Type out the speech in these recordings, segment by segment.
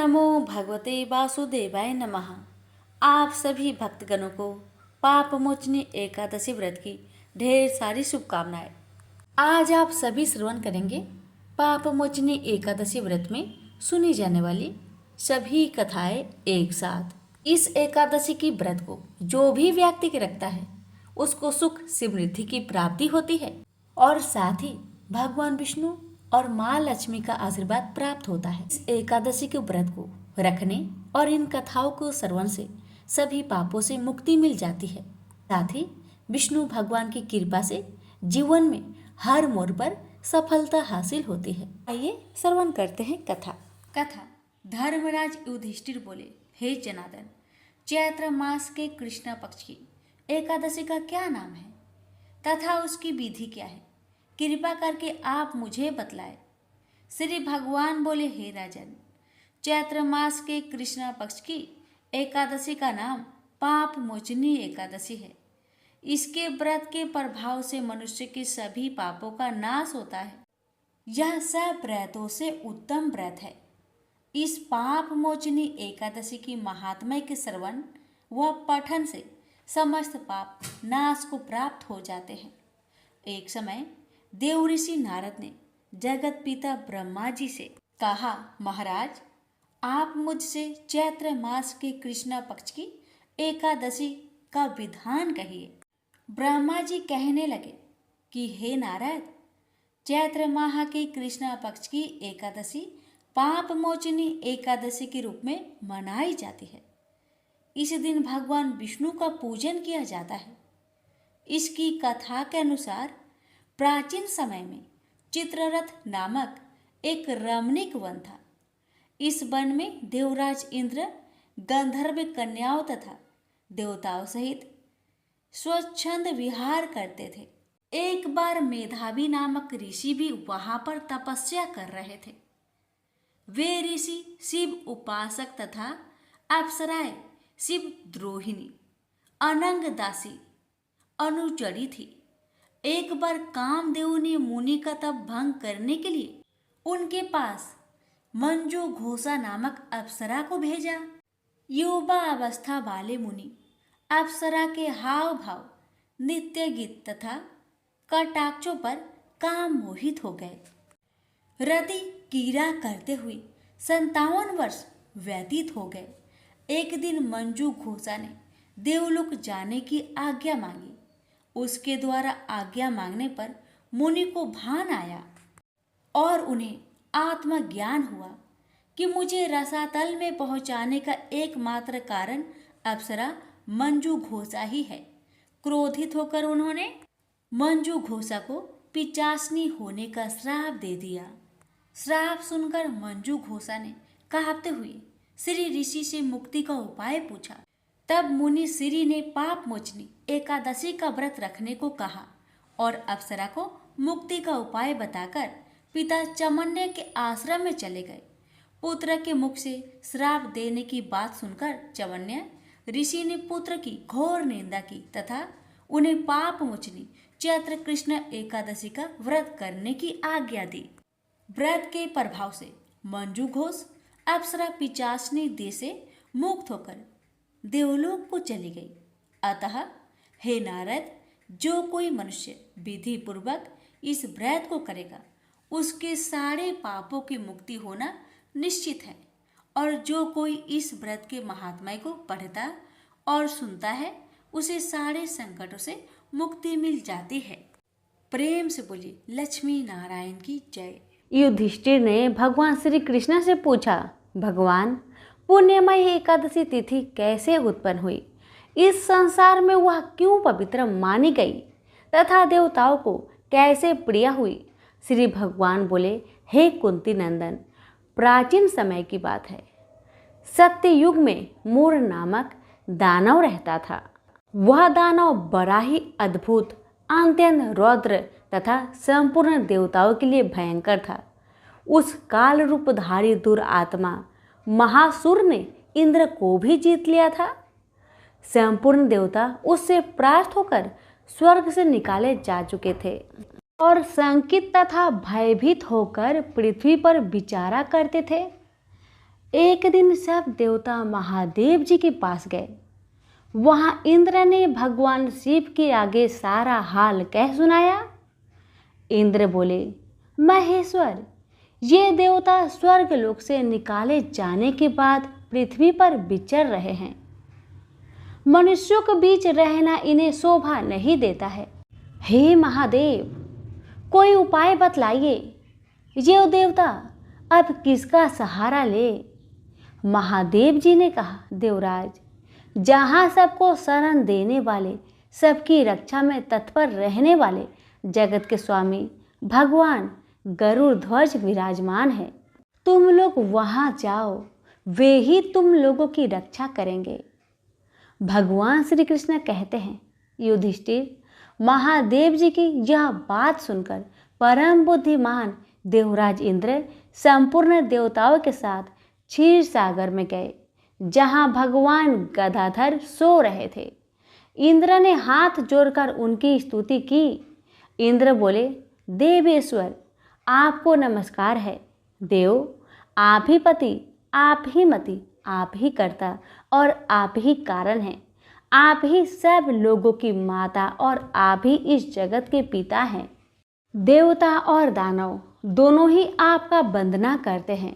नमो भगवते वासुदेवाय नमः। आप सभी भक्तगणों को पाप मोचनी एकादशी व्रत की ढेर सारी शुभकामनाएं। आज आप सभी श्रवण करेंगे पाप मोचनी एकादशी व्रत में सुनी जाने वाली सभी कथाएं एक साथ। इस एकादशी की व्रत को जो भी व्यक्ति के रखता है उसको सुख समृद्धि की प्राप्ति होती है और साथ ही भगवान विष्णु और माँ लक्ष्मी का आशीर्वाद प्राप्त होता है। इस एकादशी के व्रत को रखने और इन कथाओं को श्रवण से सभी पापों से मुक्ति मिल जाती है। साथ ही विष्णु भगवान की कृपा से जीवन में हर मोड़ पर सफलता हासिल होती है। आइए श्रवण करते हैं कथा। धर्मराज युधिष्ठिर बोले, हे जनार्दन, चैत्र मास के कृष्ण पक्ष की एकादशी का क्या नाम है तथा उसकी विधि क्या है? कृपा करके आप मुझे बतलाए। श्री भगवान बोले, हे राजन, चैत्र मास के कृष्ण पक्ष की एकादशी का नाम पाप मोचनी एकादशी है। इसके व्रत के प्रभाव से मनुष्य के सभी पापों का नाश होता है। यह सब व्रतों से उत्तम व्रत है। इस पाप मोचनी एकादशी की महात्म्य के श्रवण व पठन से समस्त पाप नाश को प्राप्त हो जाते हैं। एक समय देव ऋषि नारद ने जगत पिता ब्रह्मा जी से कहा, महाराज, आप मुझसे चैत्र मास के कृष्ण पक्ष की एकादशी का विधान कहिए। ब्रह्मा जी कहने लगे कि हे नारद, चैत्र माह के कृष्ण पक्ष की एकादशी पाप मोचनी एकादशी के रूप में मनाई जाती है। इस दिन भगवान विष्णु का पूजन किया जाता है। इसकी कथा के अनुसार प्राचीन समय में चित्ररथ नामक एक रमणीक वन था। इस वन में देवराज इंद्र गंधर्व कन्याओं तथा देवताओं सहित स्वच्छंद विहार करते थे। एक बार मेधावी नामक ऋषि भी वहां पर तपस्या कर रहे थे। वे ऋषि शिव उपासक तथा अप्सराएं शिव द्रोहिणी अनंग दासी अनुचरी थी। एक बार कामदेव ने मुनि का तप भंग करने के लिए उनके पास मंजू घोषा नामक अप्सरा को भेजा। युवा अवस्था वाले मुनि अप्सरा के हाव भाव, नित्य गीत तथा कटाक्षों पर काम मोहित हो गए। रति कीड़ा करते हुए 57 वर्ष व्यतीत हो गए। एक दिन मंजू घोषा ने देवलोक जाने की आज्ञा मांगी। उसके द्वारा आज्ञा मांगने पर मुनि को भान आया और उन्हें आत्मज्ञान हुआ कि मुझे रसातल में पहुंचाने का एकमात्र कारण अप्सरा मंजू घोषा ही है। क्रोधित होकर उन्होंने मंजू घोषा को पिचासनी होने का श्राप दे दिया। श्राप सुनकर मंजू घोषा ने कांपते हुए श्री ऋषि से मुक्ति का उपाय पूछा। तब मुनि श्री ने पाप मोचनी एकादशी का व्रत रखने को कहा और अप्सरा को मुक्ति का उपाय बताकर पिता चमन्य के आश्रम में चले गए। पुत्र के मुख से श्राप देने की बात सुनकर चमन्य ऋषि ने पुत्र की घोर निंदा की तथा उन्हें पाप मोचनी चैत्र कृष्ण एकादशी का व्रत करने की आज्ञा दी। व्रत के प्रभाव से मंजू घोष अप्सरा पिचासनी देह से मुक्त होकर देवलोक को चली गई। अतः हे नारद, जो कोई मनुष्य विधि पूर्वक इस व्रत को करेगा उसके सारे पापों की मुक्ति होना निश्चित है। और जो कोई इस व्रत के महात्म्य को पढ़ता और सुनता है उसे सारे संकटों से मुक्ति मिल जाती है। प्रेम से बोलिए लक्ष्मी नारायण की जय। युधिष्ठिर ने भगवान श्री कृष्ण से पूछा, भगवान, पुण्यमयी एकादशी तिथि कैसे उत्पन्न हुई? इस संसार में वह क्यों पवित्र मानी गई तथा देवताओं को कैसे प्रिय हुई? श्री भगवान बोले, हे कुंती नंदन, प्राचीन समय की बात है। सत्य युग में मूर नामक दानव रहता था। वह दानव बड़ा ही अद्भुत, अत्यंत रौद्र तथा संपूर्ण देवताओं के लिए भयंकर था। उस काल रूपधारी दुरात्मा महासुर ने इंद्र को भी जीत लिया था। संपूर्ण देवता उससे परास्त होकर स्वर्ग से निकाले जा चुके थे और शंकित तथा भयभीत होकर पृथ्वी पर विचारा करते थे। एक दिन सब देवता महादेव जी के पास गए। वहां इंद्र ने भगवान शिव के आगे सारा हाल कह सुनाया। इंद्र बोले, महेश्वर, ये देवता स्वर्ग लोक से निकाले जाने के बाद पृथ्वी पर विचर रहे हैं। मनुष्यों के बीच रहना इन्हें शोभा नहीं देता है। हे महादेव, कोई उपाय बतलाइए। ये देवता अब किसका सहारा ले? महादेव जी ने कहा, देवराज, जहाँ सबको शरण देने वाले, सबकी रक्षा में तत्पर रहने वाले जगत के स्वामी भगवान गरुड़ ध्वज विराजमान है, तुम लोग वहाँ जाओ, वे ही तुम लोगों की रक्षा करेंगे। भगवान श्री कृष्ण कहते हैं, युधिष्ठिर, महादेव जी की यह बात सुनकर परम बुद्धिमान देवराज इंद्र संपूर्ण देवताओं के साथ क्षीर सागर में गए, जहां भगवान गदाधर सो रहे थे। इंद्र ने हाथ जोड़कर उनकी स्तुति की। इंद्र बोले, देवेश्वर, आपको नमस्कार है। देव, आप ही पति, आप ही मति, आप ही कर्ता और आप ही कारण हैं। आप ही सब लोगों की माता और आप ही इस जगत के पिता हैं। देवता और दानव दोनों ही आपका वंदना करते हैं।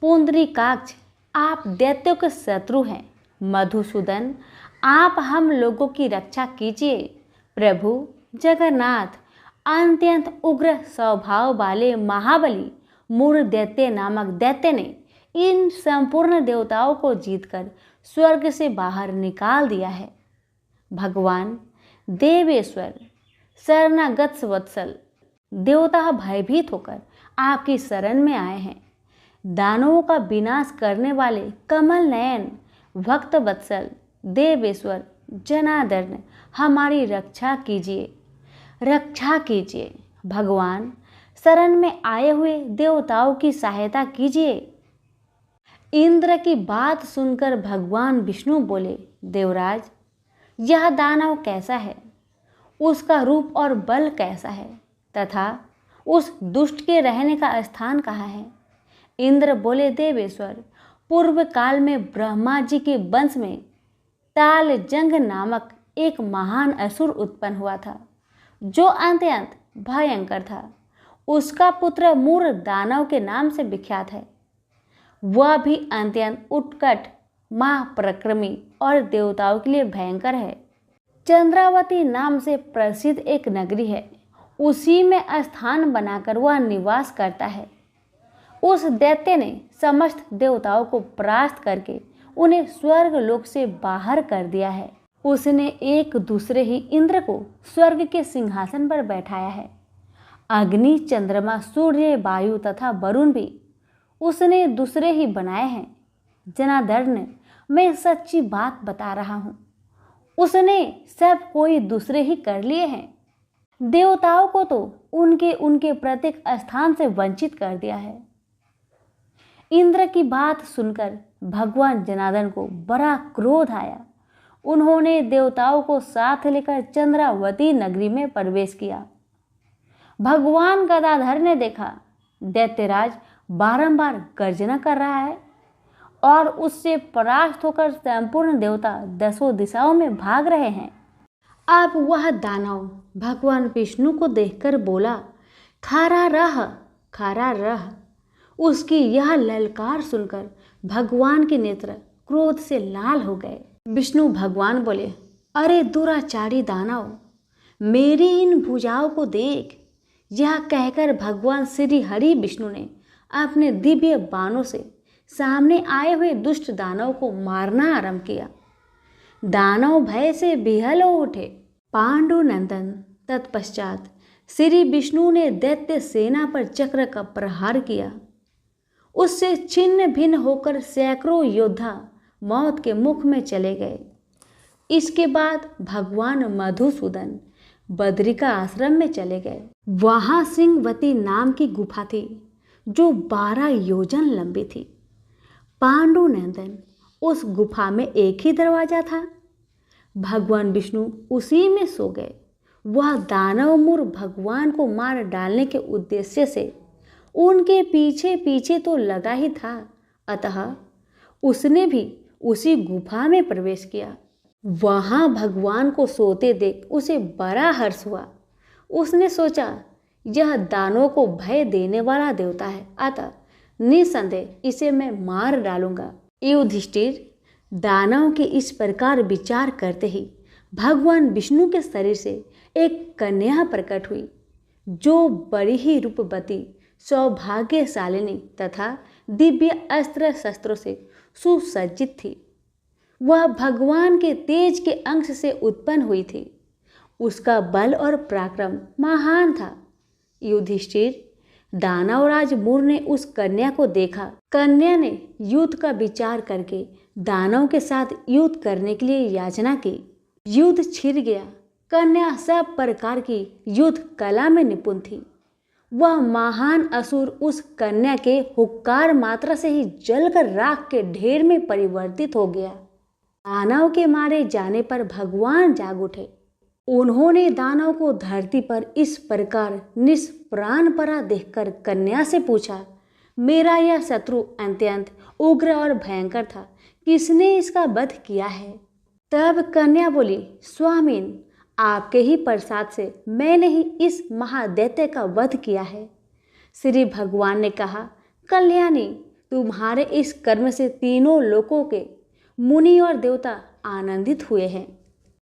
पुंडरीकाक्ष, आप दैत्यों के शत्रु हैं। मधुसूदन, आप हम लोगों की रक्षा कीजिए। प्रभु जगन्नाथ, अत्यंत उग्र स्वभाव वाले महाबली मूर दैत्य नामक दैत्य ने इन संपूर्ण देवताओं को जीतकर स्वर्ग से बाहर निकाल दिया है। भगवान देवेश्वर, शरणागत वत्सल, देवता भयभीत होकर आपकी शरण में आए हैं। दानवों का विनाश करने वाले कमल नयन भक्त वत्सल देवेश्वर जनार्दन, हमारी रक्षा कीजिए, रक्षा कीजिए। भगवान, शरण में आए हुए देवताओं की सहायता कीजिए। इंद्र की बात सुनकर भगवान विष्णु बोले, देवराज, यह दानव कैसा है? उसका रूप और बल कैसा है तथा उस दुष्ट के रहने का स्थान कहाँ है? इंद्र बोले, देवेश्वर, पूर्व काल में ब्रह्मा जी के वंश में तालजंग नामक एक महान असुर उत्पन्न हुआ था, जो अत्यंत भयंकर था। उसका पुत्र मूर दानव के नाम से विख्यात है। वह भी अत्यंत उत्कट, महापराक्रमी और देवताओं के लिए भयंकर है। चंद्रावती नाम से प्रसिद्ध एक नगरी है, उसी में स्थान बनाकर वह निवास करता है। उस दैत्य ने समस्त देवताओं को परास्त करके उन्हें स्वर्ग लोक से बाहर कर दिया है। उसने एक दूसरे ही इंद्र को स्वर्ग के सिंहासन पर बैठाया है। अग्नि, चंद्रमा, सूर्य, वायु तथा वरुण भी उसने दूसरे ही बनाए हैं। जनार्दन, मैं सच्ची बात बता रहा हूँ, उसने सब कोई दूसरे ही कर लिए हैं। देवताओं को तो उनके प्रत्येक स्थान से वंचित कर दिया है। इंद्र की बात सुनकर भगवान जनार्दन को बड़ा क्रोध आया। उन्होंने देवताओं को साथ लेकर चंद्रावती नगरी में प्रवेश किया। भगवान गदाधर ने देखा दैत्यराज बारंबार गर्जना कर रहा है और उससे परास्त होकर संपूर्ण देवता दसों दिशाओं में भाग रहे हैं। अब वह दानव भगवान विष्णु को देखकर बोला, खड़ा रह, खड़ा रह। उसकी यह ललकार सुनकर भगवान के नेत्र क्रोध से लाल हो गए। विष्णु भगवान बोले, अरे दुराचारी दानव, मेरी इन भुजाओं को देख। यह कहकर भगवान श्री हरि विष्णु ने अपने दिव्य बाणों से सामने आए हुए दुष्ट दानव को मारना आरंभ किया। दानव भय से बिहल हो उठे। पांडुनंदन तत्पश्चात श्री विष्णु ने दैत्य सेना पर चक्र का प्रहार किया। उससे छिन्न भिन्न होकर सैकड़ों योद्धा मौत के मुख में चले गए। इसके बाद भगवान मधुसूदन बद्रिका आश्रम में चले गए। वहां सिंहवती नाम की गुफा थी जो 12 योजन लंबी थी। पांडुनंदन, उस गुफा में एक ही दरवाजा था। भगवान विष्णु उसी में सो गए। वह दानव मूर भगवान को मार डालने के उद्देश्य से उनके पीछे पीछे तो लगा ही था अतः उसने भी उसी गुफा में प्रवेश किया। वहां भगवान को सोते देख उसे बड़ा हर्ष हुआ। उसने सोचा, यह दानों को भय देने वाला देवता है, अतः निसंदेह इसे मैं मार डालूंगा। युधिष्ठिर दानव के इस प्रकार विचार करते ही भगवान विष्णु के शरीर से एक कन्या प्रकट हुई, जो बड़ी ही रूपवती, सौभाग्यशालिनी तथा दिव्य अस्त्र शस्त्रों से सुसज्जित थी। वह भगवान के तेज के अंश से उत्पन्न हुई थी। उसका बल और पराक्रम महान था। युधिष्ठिर दानवराज मूर ने उस कन्या को देखा। कन्या ने युद्ध का विचार करके दानव के साथ युद्ध करने के लिए याचना की। युद्ध छिड़ गया। कन्या सब प्रकार की युद्ध कला में निपुण थी। वह महान असुर उस कन्या के हुक्कार मात्रा से ही जलकर राख के ढेर में परिवर्तित हो गया। दानव के मारे जाने पर भगवान जाग उठे। उन्होंने दानव को धरती पर इस प्रकार निष्प्राण पड़ा देखकर कन्या से पूछा, मेरा यह शत्रु अत्यंत उग्र और भयंकर था, किसने इसका वध किया है? तब कन्या बोली, स्वामीन, आपके ही प्रसाद से मैंने ही इस महादैत्य का वध किया है। श्री भगवान ने कहा, कल्याणी, तुम्हारे इस कर्म से तीनों लोकों के मुनि और देवता आनंदित हुए हैं।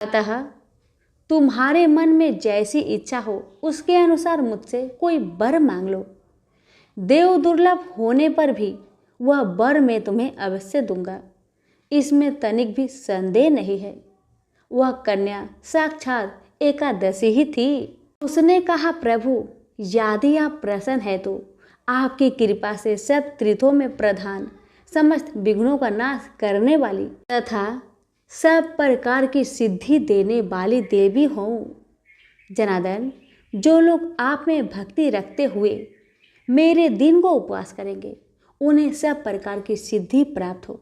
अतः तुम्हारे मन में जैसी इच्छा हो उसके अनुसार मुझसे कोई वर मांग लो। देव दुर्लभ होने पर भी वह वर मैं तुम्हें अवश्य दूंगा, इसमें तनिक भी संदेह नहीं है। वह कन्या साक्षात एकादशी ही थी। उसने कहा, प्रभु, यदि आप प्रसन्न है तो आपकी कृपा से सब तीर्थों में प्रधान, समस्त विघ्नों का नाश करने वाली तथा सब प्रकार की सिद्धि देने वाली देवी हो। जनार्दन, जो लोग आप में भक्ति रखते हुए मेरे दिन को उपवास करेंगे, उन्हें सब प्रकार की सिद्धि प्राप्त हो।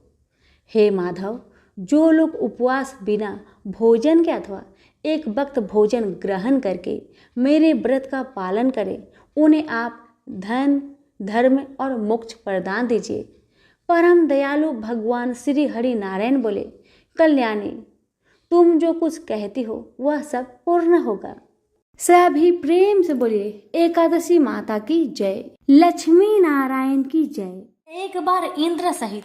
हे माधव, जो लोग उपवास बिना भोजन के अथवा एक वक्त भोजन ग्रहण करके मेरे व्रत का पालन करें, उन्हें आप धन, धर्म और मोक्ष प्रदान दीजिए। परम दयालु भगवान श्री हरि नारायण बोले, कल्याणी, तुम जो कुछ कहती हो वह सब पूर्ण होगा। सभी प्रेम से बोलिए, एकादशी माता की जय, लक्ष्मी नारायण की जय। एक बार इंद्र सहित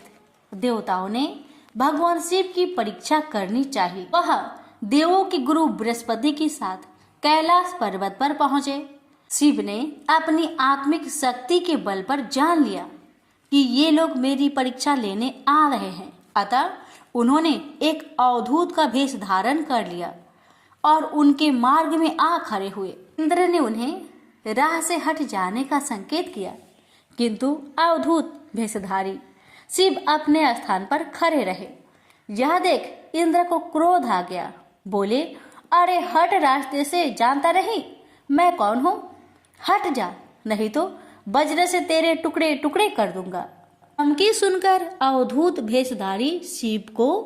देवताओं ने भगवान शिव की परीक्षा करनी चाहिए। वह देवों के गुरु बृहस्पति के साथ कैलाश पर्वत पर पहुंचे। शिव ने अपनी आत्मिक शक्ति के बल पर जान लिया कि ये लोग मेरी परीक्षा लेने आ रहे हैं। अतः उन्होंने एक अवधूत का भेष धारण कर लिया और उनके मार्ग में आ खड़े हुए। इंद्र ने उन्हें राह से हट जाने का संकेत किया, किंतु अवधूत भेषधारी शिव अपने स्थान पर खड़े रहे। यह देख इंद्र को क्रोध आ गया। बोले, अरे हट रास्ते से, जानता नहीं मैं कौन हूँ? हट जा, नहीं तो वज्र से तेरे टुकड़े टुकड़े कर दूंगा। धमकी सुनकर अवधूत भेषधारी शिव को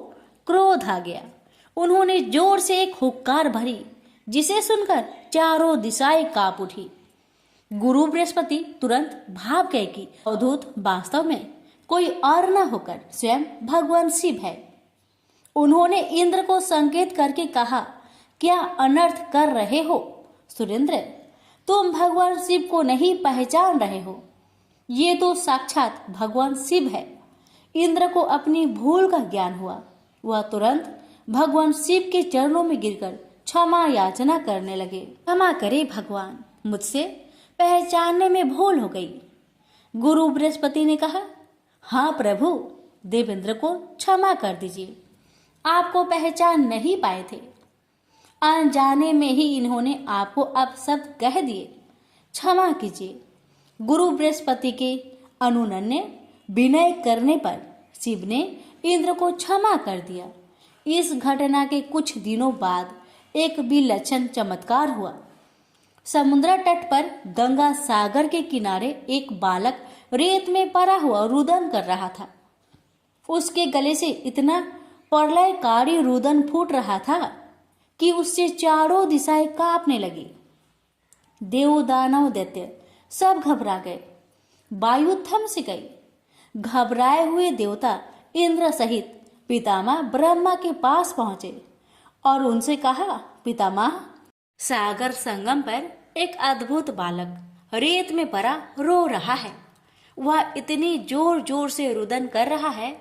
क्रोध आ गया। उन्होंने जोर से एक हुक्कार भरी, जिसे सुनकर चारों दिशाएं कांप उठी। गुरु बृहस्पति तुरंत भाग गए कि अवधूत वास्तव में कोई और न होकर स्वयं भगवान शिव है। उन्होंने इंद्र को संकेत करके कहा, क्या अनर्थ कर रहे हो सुरेंद्र? तुम भगवान शिव को नहीं पहचान रहे हो, ये तो साक्षात भगवान शिव है। इंद्र को अपनी भूल का ज्ञान हुआ। वह तुरंत भगवान शिव के चरणों में गिरकर क्षमा याचना करने लगे। क्षमा करे भगवान, मुझसे पहचानने में भूल हो गई। गुरु बृहस्पति ने कहा, हाँ प्रभु, देवेंद्र को क्षमा कर दीजिए, आपको पहचान नहीं पाए थे। अनजाने में ही इन्होंने आपको अब सब कह दिए, क्षमा कीजिए। गुरु बृहस्पति के अनुनय विनय करने पर शिव ने इंद्र को क्षमा कर दिया। इस घटना के कुछ दिनों बाद एक विलक्षण चमत्कार हुआ। समुद्र तट पर गंगा सागर के किनारे एक बालक रेत में पड़ा हुआ रुदन कर रहा था। उसके गले से इतना प्रलयकारी रुदन फूट रहा था कि उससे चारों दिशाएं कांपने लगी। देव दानव दैत्य सब घबरा गए। वायु थम सी गई। घबराए हुए देवता इंद्र सहित पितामह ब्रह्मा के पास पहुंचे और उनसे कहा, पितामह, सागर संगम पर एक अद्भुत बालक रेत में पड़ा रो रहा है। वह इतनी जोर जोर से रुदन कर रहा है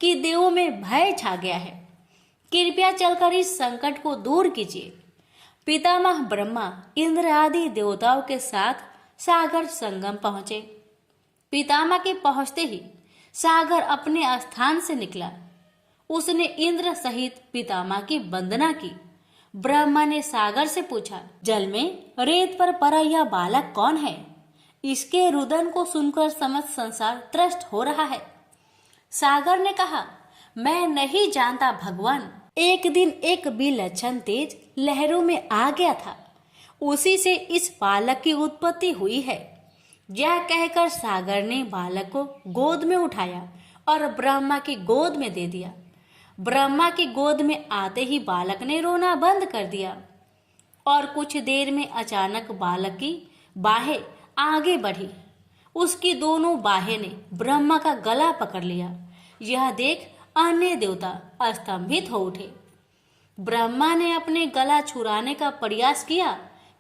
कि देवों में भय छा गया है। कृपया चलकर इस संकट को दूर कीजिए। पितामह ब्रह्मा इंद्र आदि देवताओं के साथ सागर संगम पहुंचे। पितामह के पहुंचते ही सागर अपने स्थान से निकला। उसने इंद्र सहित पितामह की वंदना की। ब्रह्मा ने सागर से पूछा, जल में रेत पर पड़ा यह बालक कौन है? इसके रुदन को सुनकर समस्त संसार त्रस्त हो रहा है। सागर ने कहा, मैं नहीं जानता भगवान। एक दिन एक विलक्षण तेज लहरों में आ गया था, उसी से इस बालक की उत्पत्ति हुई है। यह कहकर सागर ने बालक को गोद में उठाया और ब्रह्मा की गोद में दे दिया। ब्रह्मा की गोद में आते ही बालक ने रोना बंद कर दिया और कुछ देर में अचानक बालक की बाहें आगे बढ़ी। उसकी दोनों बाहें ने ब्रह्मा का गला पकड़ लिया। यह देख अन्य देवता स्तंभित हो उठे। ब्रह्मा ने अपने गला छुड़ाने का प्रयास किया,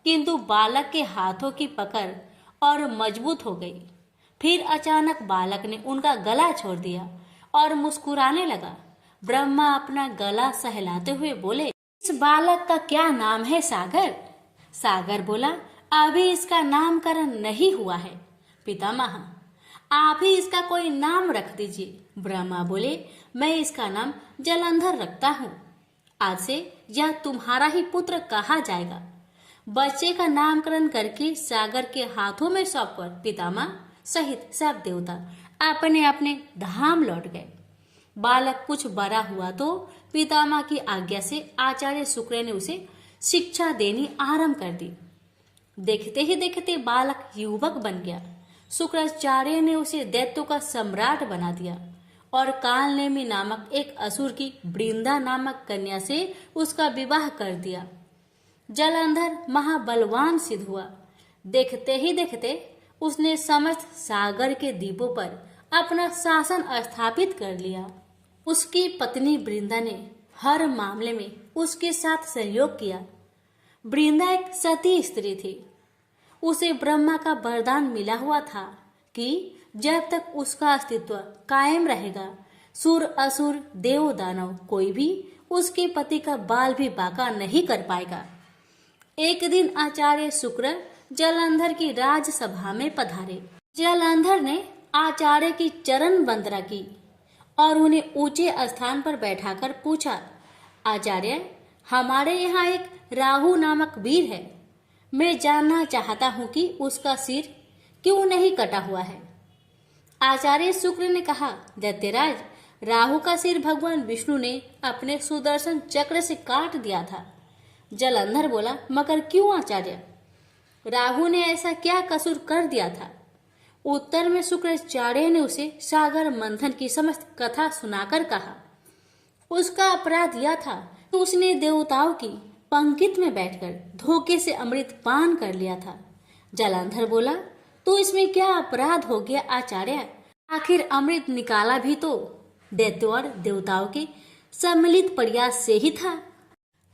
किंतु बालक के हाथों की पकड़ और मजबूत हो गई। फिर अचानक बालक ने उनका गला छोड़ दिया और मुस्कुराने लगा। ब्रह्मा अपना गला सहलाते हुए बोले, इस बालक का क्या नाम है सागर? सागर बोला, अभी इसका नामकरण नहीं हुआ है पितामह, आप ही इसका कोई नाम रख दीजिए। ब्रह्मा बोले, मैं इसका नाम जलंधर रखता हूँ। आज से यह तुम्हारा ही पुत्र कहा जाएगा। बच्चे का नामकरण करके सागर के हाथों में सौंपकर पितामह सहित सब देवता अपने अपने धाम लौट गए। बालक कुछ बड़ा हुआ तो पितामह की आज्ञा से आचार्य शुक्र ने उसे शिक्षा देनी आरंभ कर दी। देखते ही देखते बालक युवक बन गया। शुक्राचार्य ने उसे दैत्यों का सम्राट बना दिया और कालनेमी नामक एक असुर की वृंदा नामक कन्या से उसका विवाह कर दिया। जलंधर महाबलवान सिद्ध हुआ। देखते ही देखते उसने समस्त सागर के द्वीपों पर अपना शासन स्थापित कर लिया। उसकी पत्नी वृंदा ने हर मामले में उसके साथ सहयोग किया। वृंदा एक सती स्त्री थी। उसे ब्रह्मा का वरदान मिला हुआ था कि जब तक उसका अस्तित्व कायम रहेगा, सुर असुर देव दानव कोई भी उसके पति का बाल भी बांका नहीं कर पाएगा। एक दिन आचार्य शुक्र जलंधर की राजसभा में पधारे। जलंधर ने आचार्य की चरण वंदना की और उन्हें ऊंचे स्थान पर बैठाकर पूछा, आचार्य, हमारे यहाँ एक राहु नामक वीर है। मैं जानना चाहता हूँ कि उसका सिर क्यों नहीं कटा हुआ है। आचार्य शुक्र ने कहा, दैत्यराज, राहु का सिर भगवान विष्णु ने अपने सुदर्शन चक्र से काट दिया था। जलंधर बोला, मगर क्यों आचार्य? राहु ने ऐसा क्या कसूर कर दिया था? उत्तर में शुक्राचार्य ने उसे सागर मंथन की समस्त कथा सुनाकर कहा, उसका अपराध यह था कि उसने देवताओं की पंक्ति में बैठकर धोखे से अमृत पान कर लिया था। जलंधर बोला, तो इसमें क्या अपराध हो गया आचार्य? आखिर अमृत निकाला भी तो दैत्यों और देवताओं के सम्मिलित प्रयास से ही था।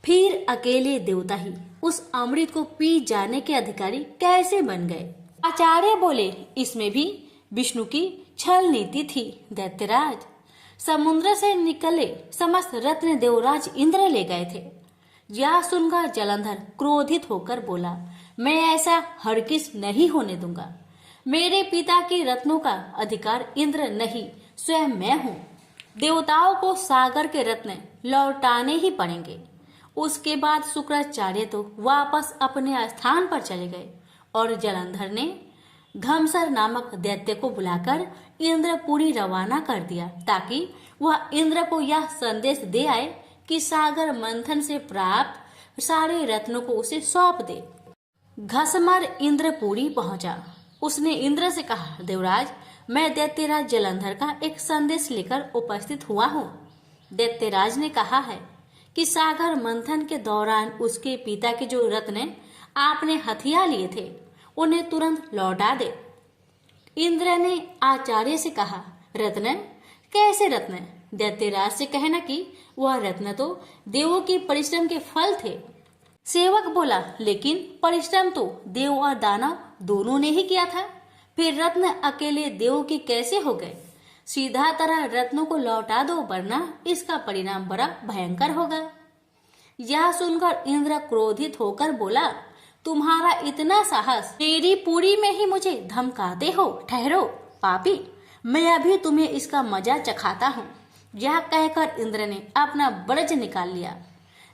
फिर अकेले देवता ही उस अमृत को पी जाने के अधिकारी कैसे बन गए? आचार्य बोले, इसमें भी विष्णु की छल नीति थी दैत्यराज। समुद्र से निकले समस्त रत्न देवराज इंद्र ले गए थे। यह सुनकर जलंधर क्रोधित होकर बोला, मैं ऐसा हरगिज नहीं होने दूंगा। मेरे पिता के रत्नों का अधिकार इंद्र नहीं, स्वयं मैं हूँ। देवताओं को सागर के रत्न लौटाने ही पड़ेंगे। उसके बाद शुक्राचार्य तो वापस अपने स्थान पर चले गए और जलंधर ने घमसर नामक दैत्य को बुलाकर इंद्रपुरी रवाना कर दिया, ताकि वह इंद्र को यह संदेश दे आए कि सागर मंथन से प्राप्त सारे रत्नों को उसे सौंप दे। घसमर इंद्रपुरी पहुंचा। उसने इंद्र से कहा, देवराज, मैं दैत्यराज जलंधर का एक संदेश लेकर उपस्थित हुआ हूँ। दैत्यराज ने कहा है कि सागर मंथन के दौरान उसके पिता के जो रत्न आपने हथिया लिए थे उन्हें तुरंत लौटा दे। इंद्र ने आचार्य से कहा, रत्न? कैसे रत्न? दैत्यराज से कहना कि वह रत्न तो देवों के परिश्रम के फल थे। सेवक बोला, लेकिन परिश्रम तो देव और दानव दोनों ने ही किया था, फिर रत्न अकेले देव के कैसे हो गए? सीधा तरह रत्नों को लौटा दो, वरना इसका परिणाम बड़ा भयंकर होगा। यह सुनकर इंद्र क्रोधित होकर बोला, तुम्हारा इतना साहस, मेरी पूरी में ही मुझे धमकाते हो? ठहरो पापी, मैं अभी तुम्हें इसका मजा चखाता हूँ। यह कहकर इंद्र ने अपना वज्र निकाल लिया,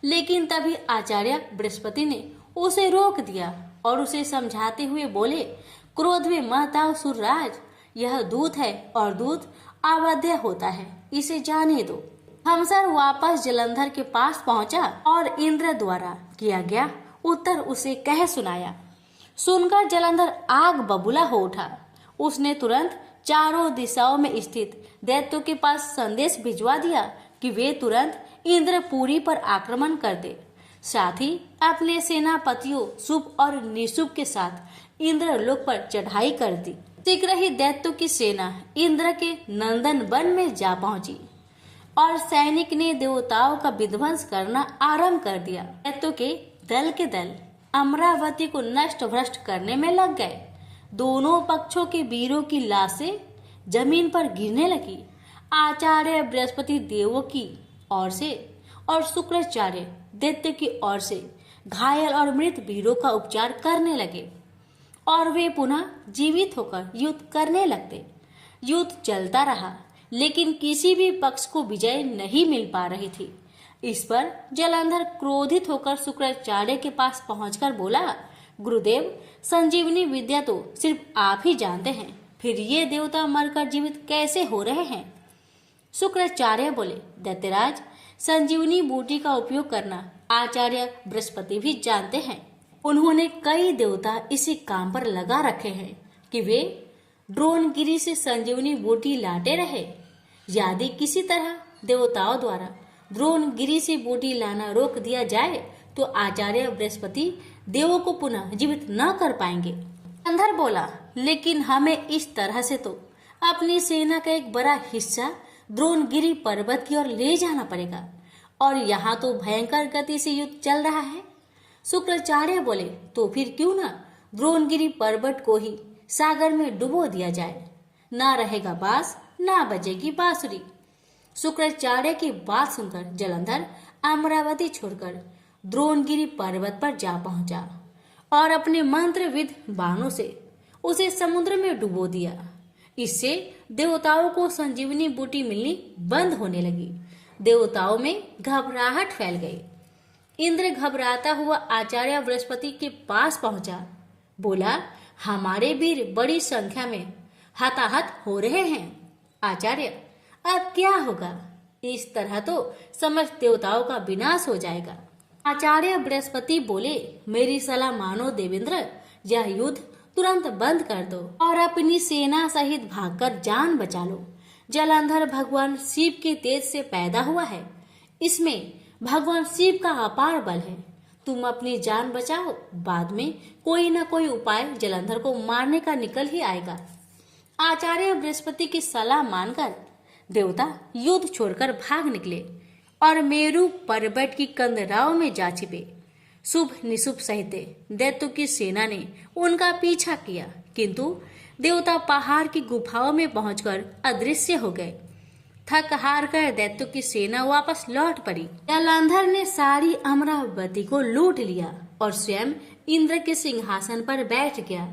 लेकिन तभी आचार्य बृहस्पति ने उसे रोक दिया और उसे समझाते हुए बोले, क्रोध में मत आओ सूर्यराज, यह दूत है और दूत अवध्य होता है, इसे जाने दो। हमसर वापस जलंधर के पास पहुंचा और इंद्र द्वारा किया गया उत्तर उसे कह सुनाया। सुनकर जलंधर आग बबूला हो उठा। उसने तुरंत चारों दिशाओं में स्थित दैत्यों के पास संदेश भिजवा दिया कि वे तुरंत इंद्रपुरी पर आक्रमण कर दे। साथ ही अपने सेनापतियों शुभ और निशुभ के साथ इंद्रलोक पर चढ़ाई कर दी। शीघ्र ही दैत्यों की सेना इंद्र के नंदन वन में जा पहुंची और सैनिक ने देवताओं का विध्वंस करना आरंभ कर दिया। दैत्यों के दल अमरावती को नष्ट भ्रष्ट करने में लग गए। दोनों पक्षों के वीरों की लाशें जमीन पर गिरने लगी। आचार्य बृहस्पति देवों की ओर से और शुक्राचार्य दैत्य की ओर से घायल और मृत वीरों का उपचार करने लगे और वे पुनः जीवित होकर युद्ध करने लगते। युद्ध चलता रहा, लेकिन किसी भी पक्ष को विजय नहीं मिल पा रही थी। इस पर जलंधर क्रोधित होकर शुक्राचार्य के पास पहुंचकर बोला, गुरुदेव, संजीवनी विद्या तो सिर्फ आप ही जानते हैं, फिर ये देवता मरकर जीवित कैसे हो रहे हैं? शुक्राचार्य बोले, दैत्यराज, संजीवनी बूटी का उपयोग करना आचार्य बृहस्पति भी जानते हैं। उन्होंने कई देवता इसी काम पर लगा रखे हैं कि वे ड्रोनगिरी से संजीवनी बूटी लाते रहे। यदि किसी तरह देवताओं द्वारा ड्रोनगिरी से बूटी लाना रोक दिया जाए तो आचार्य बृहस्पति देवों को पुनः जीवित न कर पाएंगे। अंधर बोला, लेकिन हमें इस तरह से तो अपनी सेना का एक बड़ा हिस्सा द्रोणगिरी पर्वत की ओर ले जाना पड़ेगा और यहाँ तो भयंकर गति से युद्ध चल रहा है। शुक्राचार्य बोले, तो फिर क्यों ना द्रोणगिरी पर्वत को ही सागर में डुबो दिया जाए, ना रहेगा बांस ना बजेगी बांसुरी। शुक्राचार्य की बात सुनकर जलंधर अमरावती छोड़कर द्रोणगिरी पर्वत पर जा पहुंचा और अपने मंत्रविद बाणों से उसे समुद्र में डुबो दिया। इससे देवताओं को संजीवनी बूटी मिलनी बंद होने लगी। देवताओं में घबराहट फैल गई। इंद्र घबराता हुआ आचार्य बृहस्पति के पास पहुंचा। बोला, हमारे वीर बड़ी संख्या में हताहत हो रहे हैं। आचार्य, अब क्या होगा? इस तरह तो समस्त देवताओं का विनाश हो जाएगा। आचार्य बृहस्पति बोले, मेरी सलाह मानो देवेंद्र, यह युद्ध तुरंत बंद कर दो और अपनी सेना सहित भागकर जान बचा लो। जलंधर भगवान शिव के तेज से पैदा हुआ है। इसमें भगवान शिव का अपार बल है। तुम अपनी जान बचाओ, बाद में कोई न कोई उपाय जलंधर को मारने का निकल ही आएगा। आचार्य बृहस्पति की सलाह मानकर देवता युद्ध छोड़कर भाग निकले और मेरु पर्वत की कंदराओं में जा छिपे। शुभ निशुभ सहित दैत्यों की सेना ने उनका पीछा किया, किंतु देवता पहाड़ की गुफाओं में पहुंचकर अदृश्य हो गए। थक हार कर दैत्यों की सेना वापस लौट पड़ी। जलंधर ने सारी अमरावती को लूट लिया और स्वयं इंद्र के सिंहासन पर बैठ गया।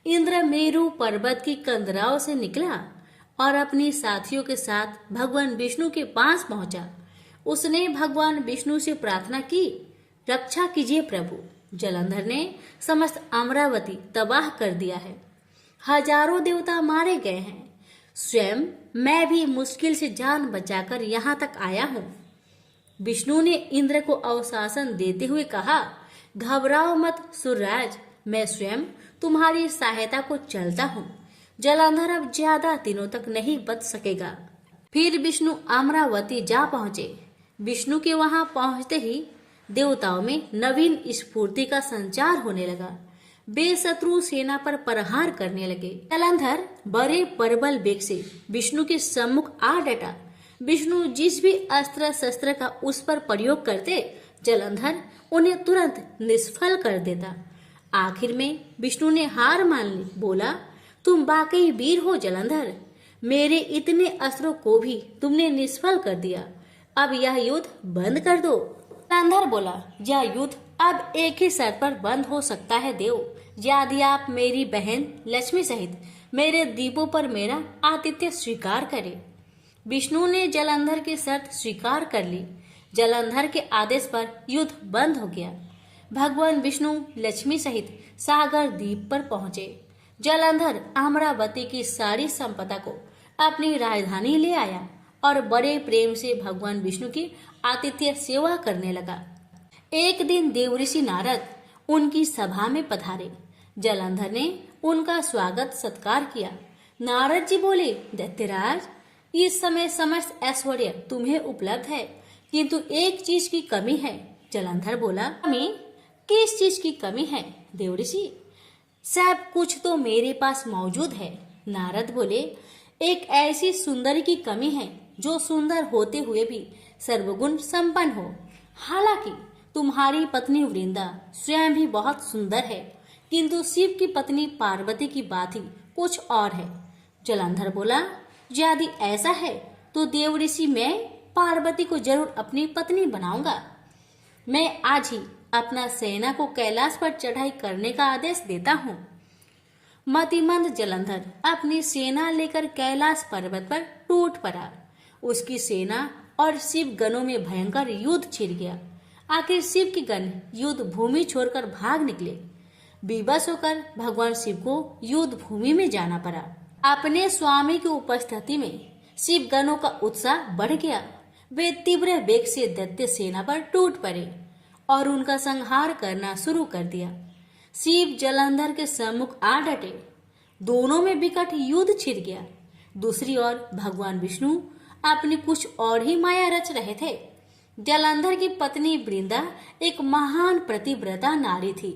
इंद्र मेरु पर्वत की कंदराओं से निकला और अपनी साथियों के साथ भगवान विष्णु के पास पहुंचा। उसने भगवान विष्णु से प्रार्थना की, रक्षा कीजिए प्रभु, जलंधर ने समस्त अमरावती तबाह कर दिया है। हजारों देवता मारे गए हैं। स्वयं मैं भी मुश्किल से जान बचाकर यहाँ तक आया हूँ। विष्णु ने इंद्र को अवशासन देते हुए कहा, घबराओ मत सूर्यराज, मैं स्वयं तुम्हारी सहायता को चलता हूँ। जलंधर अब ज्यादा दिनों तक नहीं बच सकेगा। फिर विष्णु अमरावती जा पहुंचे। विष्णु के वहां पहुंचते ही देवताओं में नवीन स्फूर्ति का संचार होने लगा। वे शत्रु सेना पर प्रहार करने लगे। जलंधर बड़े प्रबल वेग से विष्णु के सम्मुख आ डटा। विष्णु जिस भी अस्त्र शस्त्र का उस पर प्रयोग करते, जलंधर उन्हें तुरंत निष्फल कर देता। आखिर में विष्णु ने हार मान ली। बोला, तुम वाकई वीर हो जलंधर, मेरे इतने अस्त्रों को भी तुमने निष्फल कर दिया। अब यह युद्ध बंद कर दो। जलंधर बोला, यह युद्ध अब एक ही शर्त पर बंद हो सकता है देव, यदि आप मेरी बहन लक्ष्मी सहित मेरे द्वीपों पर मेरा आतिथ्य स्वीकार करें। विष्णु ने जलंधर की शर्त स्वीकार कर ली। जलंधर के आदेश पर युद्ध बंद हो गया। भगवान विष्णु लक्ष्मी सहित सागर द्वीप पर पहुंचे। जलंधर अमरावती की सारी संपदा को अपनी राजधानी ले आया और बड़े प्रेम से भगवान विष्णु की आतिथ्य सेवा करने लगा। एक दिन देवऋषि नारद उनकी सभा में पधारे। जलंधर ने उनका स्वागत सत्कार किया। नारद जी बोले, दैत्यराज, इस समय समस्त ऐश्वर्य तुम्हें उपलब्ध है, किंतु एक चीज की कमी है। जलंधर बोला, कमी? किस चीज की कमी है देवऋषि? सब कुछ तो मेरे पास मौजूद है। नारद बोले, एक ऐसी सुंदरी की कमी है जो सुंदर होते हुए भी सर्वगुण संपन्न हो। हालांकि तुम्हारी पत्नी वृंदा स्वयं भी बहुत सुंदर है, किंतु शिव की पत्नी पार्वती की बात ही कुछ और है। जलंधर बोला, यदि ऐसा है तो देवऋषि मैं पार्वती को जरूर अपनी पत्नी बनाऊंगा। मैं आज ही अपना सेना को कैलाश पर चढ़ाई करने का आदेश देता हूँ। मतिमंद जलंधर अपनी सेना लेकर कैलाश पर्वत पर टूट पड़ा। उसकी सेना और शिव गणों में भयंकर युद्ध छिड़ गया। आखिर शिव के गण युद्ध भूमि छोड़कर भाग निकले। विवश होकर भगवान शिव को युद्ध भूमि में जाना पड़ा। अपने स्वामी की उपस्थिति में शिव गणों का उत्साह बढ़ गया। वे तीव्र वेग से दैत्य सेना पर टूट पड़े और उनका संहार करना शुरू कर दिया। शिव जलंधर के सम्मुख आ डटे। दोनों में विकट युद्ध छिड़ गया। दूसरी ओर भगवान विष्णु अपनी कुछ और ही माया रच रहे थे। जलंधर की पत्नी वृंदा एक महान प्रतिव्रता नारी थी।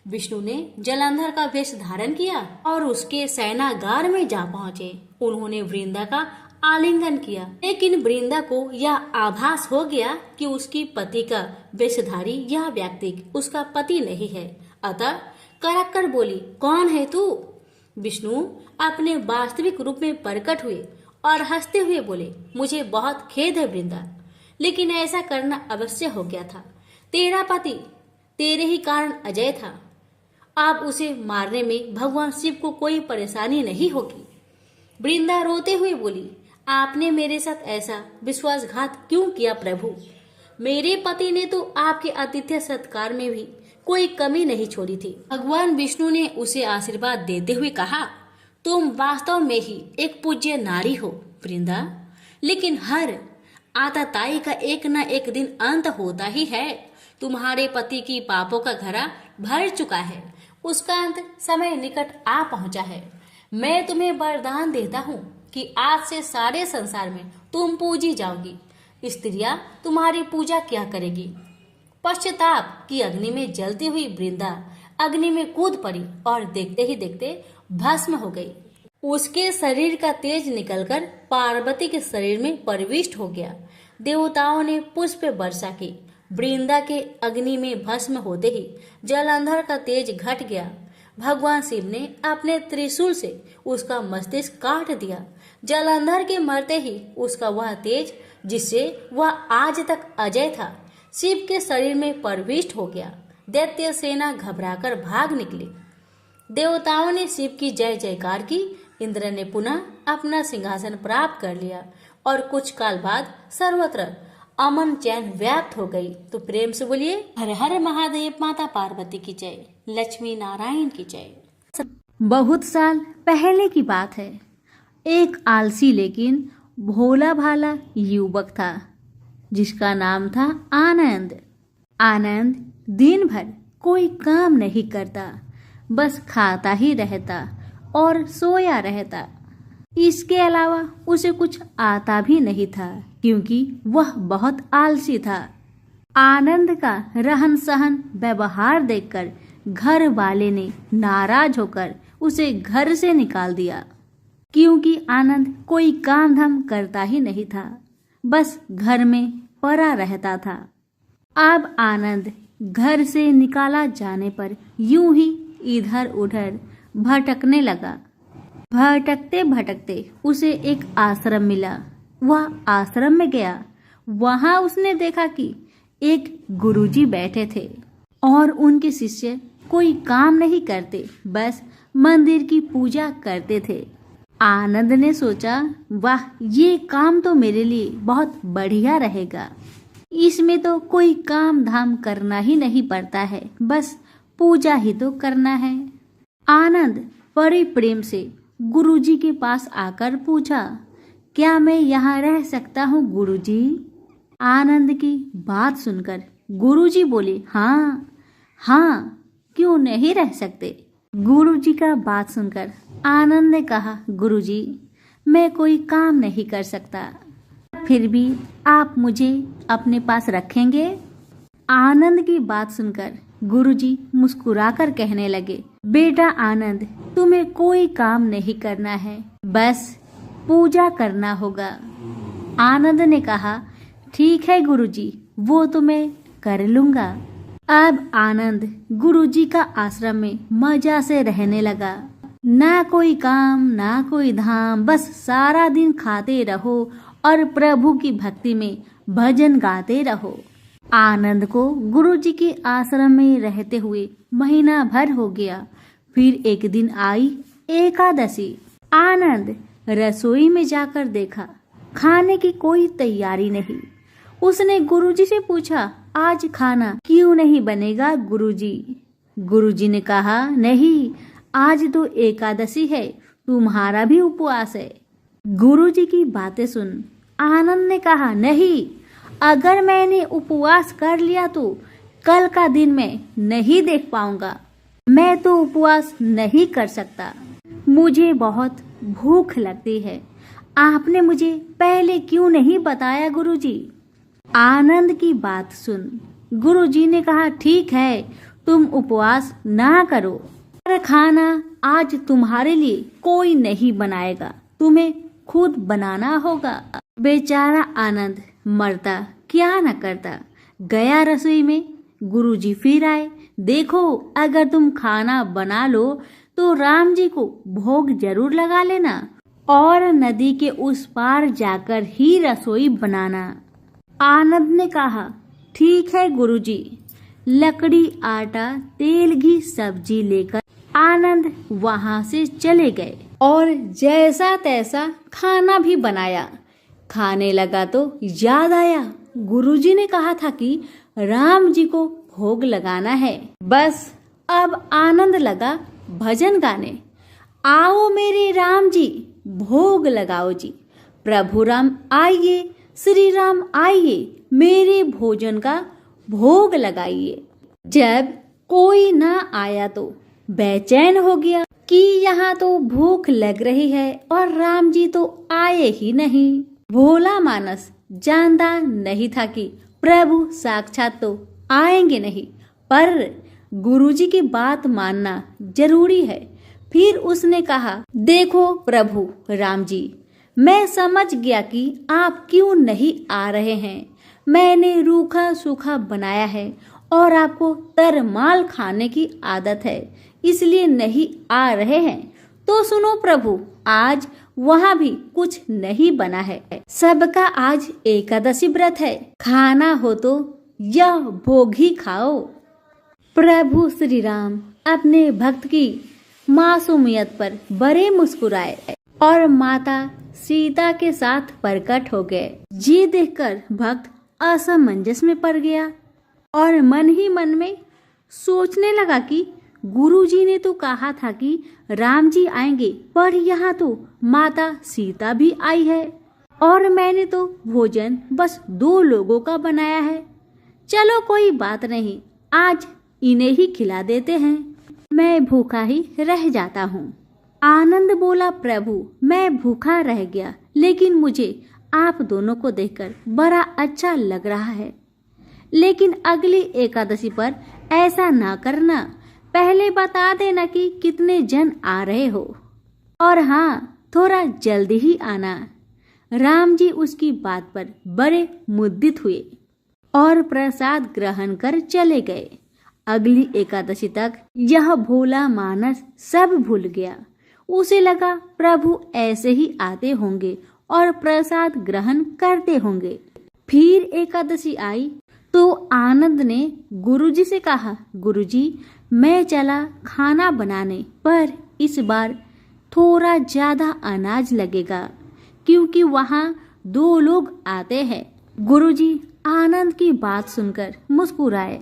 विष्णु ने जलंधर का वेश धारण किया और उसके सेनागार में जा पहुंचे। उन्होंने वृंदा का आलिंगन किया, लेकिन वृंदा को यह आभास हो गया कि उसकी पति का वेशधारी यह व्यक्ति उसका पति नहीं है। अतः कड़क कर बोली, कौन है तू? विष्णु अपने वास्तविक रूप में प्रकट हुए और हंसते हुए बोले, मुझे बहुत खेद है वृंदा, लेकिन ऐसा करना अवश्य हो गया था। तेरा पति तेरे ही कारण अजय था। अब उसे मारने में भगवान शिव को कोई परेशानी नहीं होगी। वृंदा रोते हुए बोली, आपने मेरे साथ ऐसा विश्वासघात क्यों किया प्रभु? मेरे पति ने तो आपके आतिथ्य सत्कार में भी कोई कमी नहीं छोड़ी थी। भगवान विष्णु ने उसे आशीर्वाद देते हुए कहा, तुम वास्तव में ही एक पूज्य नारी हो वृंदा, लेकिन हर आतताई का एक न एक दिन अंत होता ही है। तुम्हारे पति की पापों का घड़ा भर चुका है, उसका अंत समय निकट आ पहुंचा है। मैं तुम्हें वरदान देता हूँ कि आज से सारे संसार में तुम पूजी जाओगी। स्त्रियां तुम्हारी पूजा क्या करेगी? पश्चाताप की अग्नि में जलती हुई वृंदा अग्नि में कूद पड़ी और देखते ही देखते भस्म हो गई। उसके शरीर का तेज निकलकर पार्वती के शरीर में प्रविष्ट हो गया। देवताओं ने पुष्प वर्षा की। वृंदा के अग्नि में भस्म होते ही जलंधर का तेज घट गया। भगवान शिव ने अपने त्रिशूल से उसका मस्तिष्क काट दिया। जलंधर के मरते ही उसका वह तेज जिससे वह आज तक अजय था, शिव के शरीर में प्रविष्ट हो गया। दैत्य सेना घबराकर भाग निकली। देवताओं ने शिव की जय जयकार की। इंद्र ने पुनः अपना सिंहासन प्राप्त कर लिया और कुछ काल बाद सर्वत्र अमन चैन व्याप्त हो गई। तो प्रेम से बोलिए, हर हर महादेव, माता पार्वती की जय, लक्ष्मी नारायण की जय। बहुत साल पहले की बात है। एक आलसी लेकिन भोला भाला युवक था जिसका नाम था आनंद। आनंद दिन भर कोई काम नहीं करता, बस खाता ही रहता और सोया रहता। इसके अलावा उसे कुछ आता भी नहीं था क्योंकि वह बहुत आलसी था। आनंद का रहन सहन व्यवहार देखकर घर वाले ने नाराज होकर उसे घर से निकाल दिया, क्योंकि आनंद कोई काम धाम करता ही नहीं था, बस घर में पड़ा रहता था। अब आनंद घर से निकाला जाने पर यूं ही इधर उधर भटकने लगा। भटकते भटकते उसे एक आश्रम मिला। वह आश्रम में गया। वहां उसने देखा कि एक गुरुजी बैठे थे और उनके शिष्य कोई काम नहीं करते, बस मंदिर की पूजा करते थे। आनंद ने सोचा, वाह, ये काम तो मेरे लिए बहुत बढ़िया रहेगा। इसमें तो कोई काम धाम करना ही नहीं पड़ता है, बस पूजा ही तो करना है। आनंद बड़े प्रेम से गुरुजी के पास आकर पूछा, क्या मैं यहाँ रह सकता हूँ गुरुजी? आनंद की बात सुनकर गुरुजी बोले, हाँ हाँ, क्यों नहीं रह सकते। गुरुजी का बात सुनकर आनंद ने कहा, गुरुजी, मैं कोई काम नहीं कर सकता, फिर भी आप मुझे अपने पास रखेंगे? आनंद की बात सुनकर गुरुजी मुस्कुराकर कहने लगे, बेटा आनंद, तुम्हें कोई काम नहीं करना है, बस पूजा करना होगा। आनंद ने कहा, ठीक है गुरुजी, वो तो मैं कर लूंगा। अब आनंद गुरुजी का आश्रम में मजा से रहने लगा। ना कोई काम ना कोई धाम, बस सारा दिन खाते रहो और प्रभु की भक्ति में भजन गाते रहो। आनंद को गुरुजी के आश्रम में रहते हुए महीना भर हो गया। फिर एक दिन आई एकादशी। आनंद रसोई में जाकर देखा, खाने की कोई तैयारी नहीं। उसने गुरुजी से पूछा, आज खाना क्यों नहीं बनेगा गुरुजी? गुरुजी ने कहा, नहीं, आज तो एकादशी है, तुम्हारा भी उपवास है। गुरुजी की बातें सुन आनंद ने कहा, नहीं, अगर मैंने उपवास कर लिया तो कल का दिन मैं नहीं देख पाऊंगा। मैं तो उपवास नहीं कर सकता, मुझे बहुत भूख लगती है। आपने मुझे पहले क्यों नहीं बताया गुरुजी? आनंद की बात सुन गुरुजी ने कहा, ठीक है, तुम उपवास ना करो, पर खाना आज तुम्हारे लिए कोई नहीं बनाएगा, तुम्हें खुद बनाना होगा। बेचारा आनंद मरता क्या न करता, गया रसोई में। गुरुजी फिर आए, देखो, अगर तुम खाना बना लो तो राम जी को भोग जरूर लगा लेना और नदी के उस पार जाकर ही रसोई बनाना। आनंद ने कहा, ठीक है गुरुजी। लकड़ी, आटा, तेल, घी, सब्जी लेकर आनंद वहां से चले गए और जैसा तैसा खाना भी बनाया। खाने लगा तो याद आया, गुरुजी ने कहा था कि राम जी को भोग लगाना है। बस अब आनंद लगा भजन गाने, आओ मेरे राम जी, भोग लगाओ जी, प्रभु राम आइए, श्री राम आइए, मेरे भोजन का भोग लगाइए। जब कोई ना आया तो बेचैन हो गया कि यहाँ तो भूख लग रही है और राम जी तो आए ही नहीं। भोला मानस जानता नहीं था कि प्रभु साक्षात तो आएंगे नहीं, पर गुरुजी की बात मानना जरूरी है। फिर उसने कहा, देखो प्रभु राम जी, मैं समझ गया कि आप क्यों नहीं आ रहे हैं। मैंने रूखा सूखा बनाया है और आपको तरमाल खाने की आदत है, इसलिए नहीं आ रहे हैं। तो सुनो प्रभु, आज वहाँ भी कुछ नहीं बना है। सबका आज एकादशी व्रत है, खाना हो तो यह भोग ही खाओ। प्रभु श्री राम अपने भक्त की मासूमियत पर बड़े मुस्कुराए और माता सीता के साथ प्रकट हो गए। ये देखकर भक्त असमंजस में पड़ गया और मन ही मन में सोचने लगा कि गुरुजी ने तो कहा था कि राम जी आएंगे, पर यहाँ तो माता सीता भी आई है और मैंने तो भोजन बस 2 लोगों का बनाया है। चलो कोई बात नहीं, आज इन्हें ही खिला देते हैं, मैं भूखा ही रह जाता हूँ। आनंद बोला, प्रभु मैं भूखा रह गया, लेकिन मुझे आप दोनों को देखकर बड़ा अच्छा लग रहा है। लेकिन अगली एकादशी पर ऐसा ना करना, पहले बता देना कि कितने जन आ रहे हो, और हाँ, थोड़ा जल्दी ही आना। राम जी उसकी बात पर बड़े मुद्दित हुए और प्रसाद ग्रहण कर चले गए। अगली एकादशी तक यह भोला मानस सब भूल गया। उसे लगा प्रभु ऐसे ही आते होंगे और प्रसाद ग्रहण करते होंगे। फिर एकादशी आई तो आनंद ने गुरुजी से कहा, गुरुजी मैं चला खाना बनाने, पर इस बार थोड़ा ज्यादा अनाज लगेगा क्योंकि वहाँ 2 लोग आते हैं। गुरुजी आनंद की बात सुनकर मुस्कुराए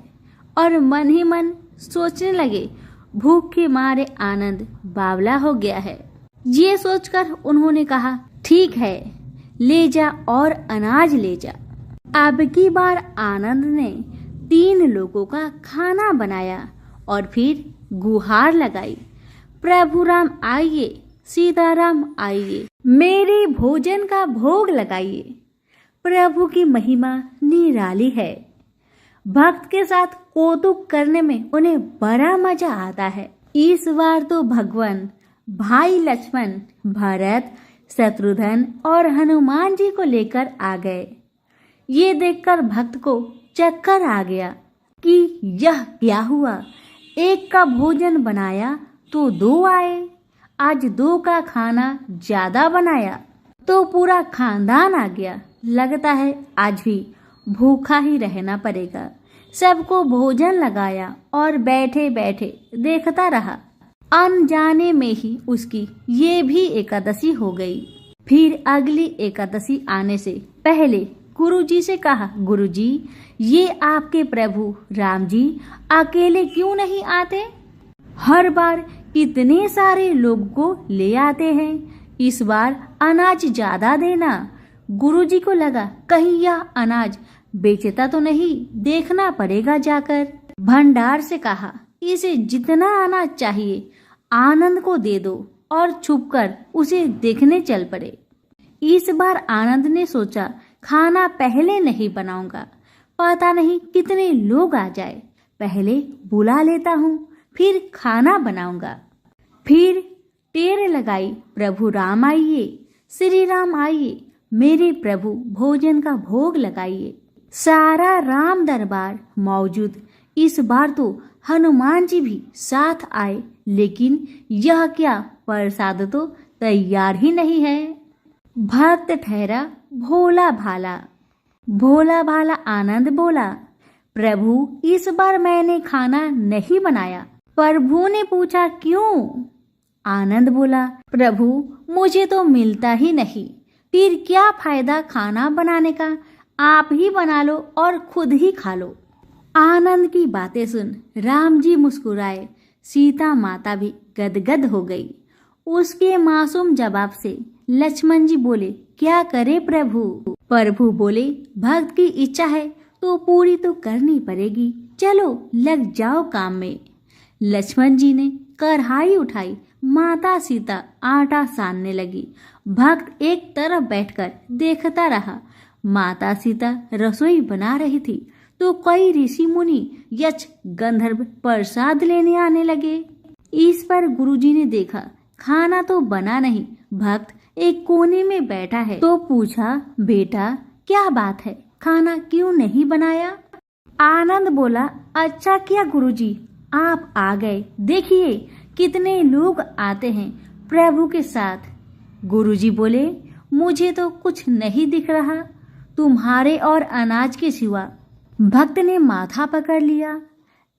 और मन ही मन सोचने लगे, भूख के मारे आनंद बावला हो गया है। ये सोचकर उन्होंने कहा, ठीक है, ले जा और अनाज ले जा। अब की बार आनंद ने 3 लोगों का खाना बनाया और फिर गुहार लगाई, प्रभु राम आइए, सीताराम आइए, मेरे भोजन का भोग लगाइए। प्रभु की महिमा निराली है। भक्त के साथ कौतुक करने में उन्हें बड़ा मजा आता है। इस बार तो भगवान भाई लक्ष्मण, भरत, शत्रुघ्न और हनुमान जी को लेकर आ गए। ये देखकर भक्त को चक्कर आ गया कि यह क्या हुआ। एक का भोजन बनाया तो 2 आए, आज 2 का खाना ज्यादा बनाया तो पूरा खानदान आ गया। लगता है आज भी भूखा ही रहना पड़ेगा। सबको भोजन लगाया और बैठे बैठे देखता रहा। अनजाने में ही उसकी ये भी एकादशी हो गई। फिर अगली एकादशी आने से पहले गुरुजी से कहा, गुरुजी ये आपके प्रभु राम जी अकेले क्यों नहीं आते? हर बार कितने सारे लोग को ले आते हैं, इस बार अनाज ज्यादा देना। गुरुजी को लगा कहीं यह अनाज बेचता तो नहीं, देखना पड़ेगा जाकर। भंडार से कहा, इसे जितना अनाज चाहिए आनंद को दे दो और छुपकर उसे देखने चल पड़े। इस बार आनंद ने सोचा, खाना पहले नहीं बनाऊंगा, पता नहीं कितने लोग आ जाए, पहले बुला लेता हूँ फिर खाना बनाऊंगा। फिर टेर लगाई, प्रभु राम आइए, श्री राम आइए, मेरे प्रभु भोजन का भोग लगाइए। सारा राम दरबार मौजूद। इस बार तो हनुमान जी भी साथ आए, लेकिन यह क्या, प्रसाद तो तैयार ही नहीं है। भक्त ठहरा भोला भाला। भोला भाला आनंद बोला, प्रभु इस बार मैंने खाना नहीं बनाया। प्रभु ने पूछा, क्यों? आनंद बोला, प्रभु मुझे तो मिलता ही नहीं, फिर क्या फायदा खाना बनाने का, आप ही बना लो और खुद ही खा लो। आनंद की बातें सुन राम जी मुस्कुराए, सीता माता भी गदगद हो गई। उसके मासूम जवाब से लक्ष्मण जी बोले, क्या करे प्रभु? प्रभु बोले, भक्त की इच्छा है तो पूरी तो करनी पड़ेगी, चलो लग जाओ काम में। लक्ष्मण जी ने कढ़ाई उठाई, माता सीता आटा सानने लगी। भक्त एक तरफ बैठकर देखता रहा। माता सीता रसोई बना रही थी तो कई ऋषि मुनि यक्ष गंधर्व प्रसाद लेने आने लगे। इस पर गुरुजी ने देखा खाना तो बना नहीं, भक्त एक कोने में बैठा है, तो पूछा, बेटा क्या बात है, खाना क्यों नहीं बनाया? आनंद बोला, अच्छा किया गुरुजी आप आ गए, देखिए कितने लोग आते हैं प्रभु के साथ। गुरुजी बोले, मुझे तो कुछ नहीं दिख रहा तुम्हारे और अनाज के सिवा। भक्त ने माथा पकड़ लिया,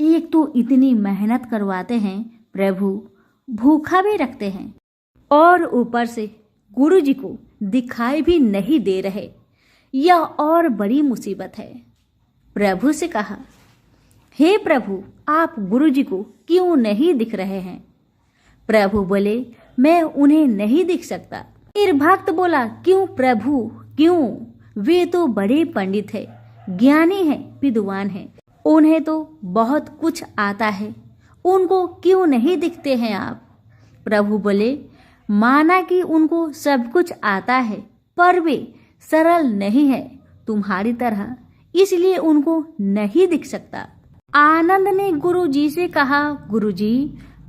एक तो इतनी मेहनत करवाते हैं प्रभु, भूखा भी रखते हैं और ऊपर से गुरुजी को दिखाई भी नहीं दे रहे, यह और बड़ी मुसीबत है। प्रभु से कहा, हे प्रभु आप गुरुजी को क्यों नहीं दिख रहे हैं? प्रभु बोले, मैं उन्हें नहीं दिख सकता। फिर भक्त बोला, क्यों प्रभु क्यों? वे तो बड़े पंडित है, ज्ञानी है, विद्वान है, उन्हें तो बहुत कुछ आता है, उनको क्यों नहीं दिखते हैं आप? प्रभु बोले, माना कि उनको सब कुछ आता है पर वे सरल नहीं है तुम्हारी तरह, इसलिए उनको नहीं दिख सकता। आनंद ने गुरुजी से कहा, गुरुजी,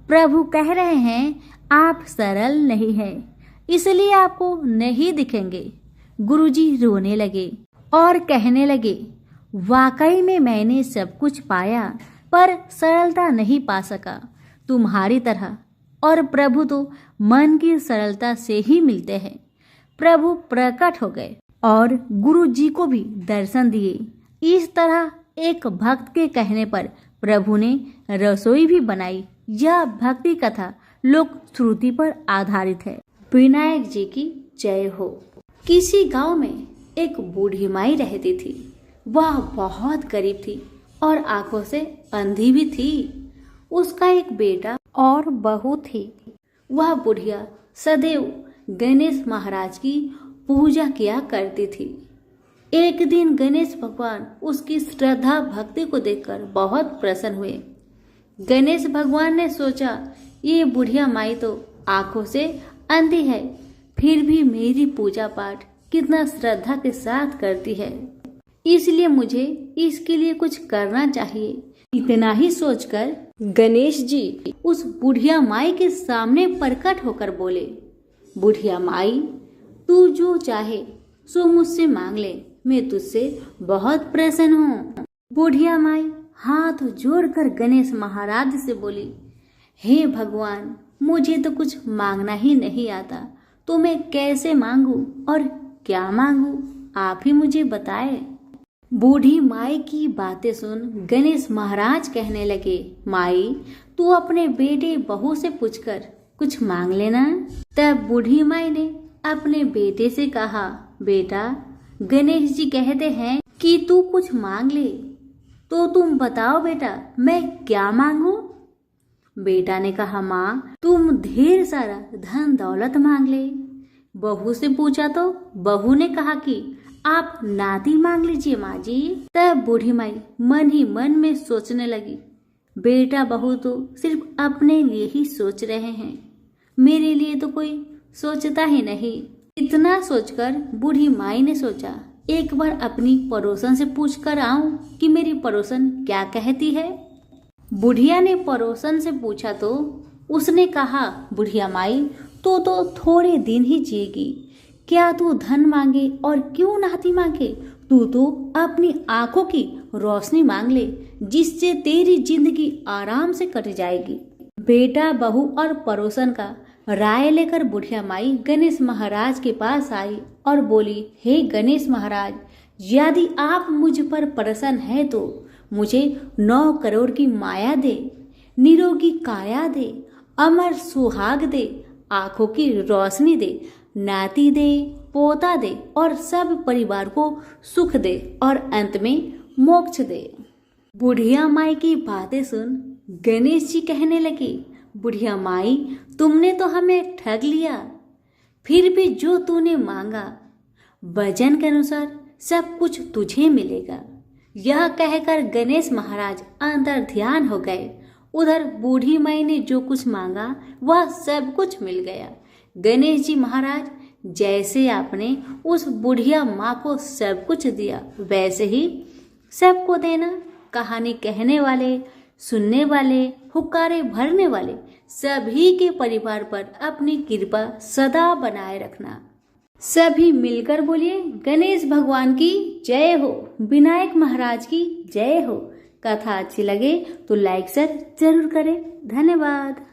प्रभु कह रहे हैं आप सरल नहीं हैं, इसलिए आपको नहीं दिखेंगे। गुरुजी रोने लगे और कहने लगे, वाकई में मैंने सब कुछ पाया पर सरलता नहीं पा सका तुम्हारी तरह, और प्रभु तो मन की सरलता से ही मिलते हैं। प्रभु प्रकट हो गए और गुरु जी को भी दर्शन दिए। इस तरह एक भक्त के कहने पर प्रभु ने रसोई भी बनाई। यह भक्ति कथा लोक श्रुति पर आधारित है। विनायक जी की जय हो। किसी गांव में एक बूढ़ी माई रहती थी। वह बहुत गरीब थी और आंखों से अंधी भी थी। उसका एक बेटा और बहू थी। वह बुढ़िया सदैव गणेश महाराज की पूजा किया करती थी। एक दिन गणेश भगवान उसकी श्रद्धा भक्ति को देखकर बहुत प्रसन्न हुए। गणेश भगवान ने सोचा, ये बुढ़िया माई तो आंखों से अंधी है, फिर भी मेरी पूजा पाठ कितना श्रद्धा के साथ करती है, इसलिए मुझे इसके लिए कुछ करना चाहिए। इतना ही सोचकर गणेश जी उस बुढ़िया माई के सामने प्रकट होकर बोले, बुढ़िया माई, तू जो चाहे सो मुझसे मांग ले, मैं तुझसे बहुत प्रसन्न हूँ। बुढ़िया माई हाथ जोड़कर गणेश महाराज से बोली, हे भगवान, मुझे तो कुछ मांगना ही नहीं आता, तो मैं कैसे मांगू और क्या मांगू, आप ही मुझे बताए। बूढ़ी माई की बातें सुन गणेश महाराज कहने लगे, माई, तू अपने बेटे बहू से पूछकर कुछ मांग लेना। तब बूढ़ी माई ने अपने बेटे से कहा, बेटा, गणेश जी कहते हैं कि तू कुछ मांग ले, तो तुम बताओ बेटा, मैं क्या मांगू। बेटा ने कहा, माँ, तुम ढेर सारा धन दौलत मांग ले। बहू से पूछा तो बहू ने कहा कि आप नाती मांग लीजिए माँ जी। तब बूढ़ी माई मन ही मन में सोचने लगी, बेटा बहू तो सिर्फ अपने लिए ही सोच रहे हैं, मेरे लिए तो कोई सोचता ही नहीं। इतना सोचकर बूढ़ी माई ने सोचा, एक बार अपनी पड़ोसन से पूछ कर आऊं कि मेरी पड़ोसन क्या कहती है। बुढ़िया ने पड़ोसन से पूछा तो उसने कहा, बुढ़िया माई, तो थोड़े दिन ही जिएगी, क्या तू धन मांगे और क्यों नाती मांगे, तू तो अपनी आंखों की रोशनी मांग ले, जिससे तेरी जिंदगी आराम से कट जाएगी। बेटा बहू और पड़ोसन का राय लेकर बुढ़िया माई गणेश महाराज के पास आई और बोली, हे गणेश महाराज, यदि आप मुझ पर प्रसन्न है तो मुझे 9 करोड़ की माया दे, निरोगी काया दे, अमर सुहाग दे, आंखों की रोशनी दे, नाती दे, पोता दे और सब परिवार को सुख दे और अंत में मोक्ष दे। बुढ़िया माई की बातें सुन गणेश जी कहने लगे, बुढ़िया माई, तुमने तो हमें ठग लिया, फिर भी जो तूने मांगा वजन के अनुसार सब कुछ तुझे मिलेगा। यह कहकर गणेश महाराज अंतर ध्यान हो गए। उधर बूढ़ी माई ने जो कुछ मांगा वह सब कुछ मिल गया। गणेश जी महाराज, जैसे आपने उस बुढ़िया माँ को सब कुछ दिया, वैसे ही सबको देना। कहानी कहने वाले, सुनने वाले, हुक्कारे भरने वाले सभी के परिवार पर अपनी कृपा सदा बनाए रखना। सभी मिलकर बोलिए, गणेश भगवान की जय हो, विनायक महाराज की जय हो। कथा अच्छी लगे तो लाइक शेयर जरूर करें। धन्यवाद।